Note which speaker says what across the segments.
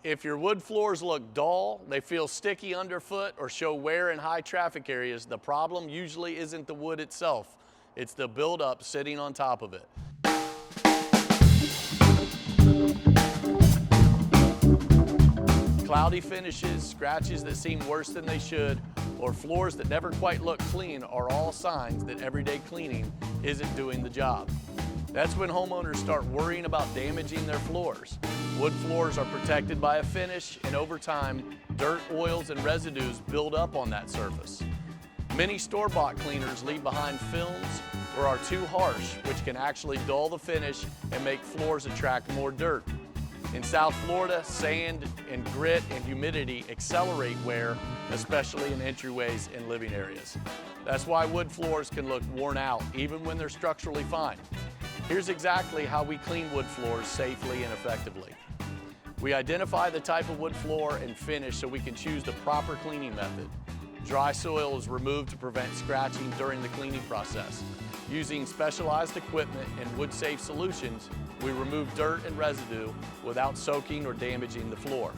Speaker 1: If your wood floors look dull, they feel sticky underfoot, or show wear in high traffic areas, the problem usually isn't the wood itself. It's the buildup sitting on top of it. Cloudy finishes, scratches that seem worse than they should, or floors that never quite look clean are all signs that everyday cleaning isn't doing the job. That's when homeowners start worrying about damaging their floors. Wood floors are protected by a finish, and over time, dirt, oils, and residues build up on that surface. Many store-bought cleaners leave behind films or are too harsh, which can actually dull the finish and make floors attract more dirt. In South Florida, sand and grit and humidity accelerate wear, especially in entryways and living areas. That's why wood floors can look worn out, even when they're structurally fine. Here's exactly how we clean wood floors safely and effectively. We identify the type of wood floor and finish so we can choose the proper cleaning method. Dry soil is removed to prevent scratching during the cleaning process. Using specialized equipment and wood-safe solutions, we remove dirt and residue without soaking or damaging the floor.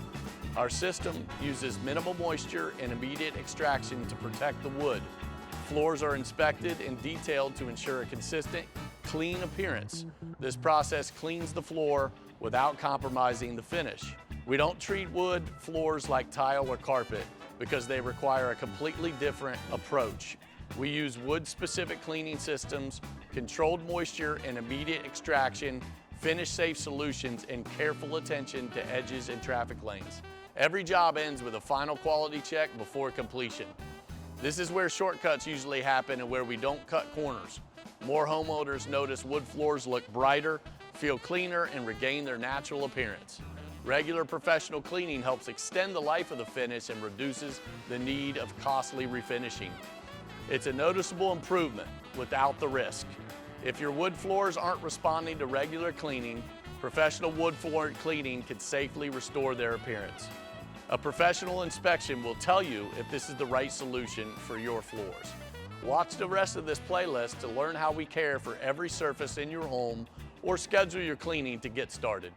Speaker 1: Our system uses minimal moisture and immediate extraction to protect the wood. Floors are inspected and detailed to ensure a consistent, clean appearance. This process cleans the floor without compromising the finish. We don't treat wood floors like tile or carpet because they require a completely different approach. We use wood-specific cleaning systems, controlled moisture and immediate extraction, finish-safe solutions, and careful attention to edges and traffic lanes. Every job ends with a final quality check before completion. This is where shortcuts usually happen and where we don't cut corners. More homeowners notice wood floors look brighter, feel cleaner, and regain their natural appearance. Regular professional cleaning helps extend the life of the finish and reduces the need of costly refinishing. It's a noticeable improvement without the risk. If your wood floors aren't responding to regular cleaning, professional wood floor cleaning can safely restore their appearance. A professional inspection will tell you if this is the right solution for your floors. Watch the rest of this playlist to learn how we care for every surface in your home, or schedule your cleaning to get started.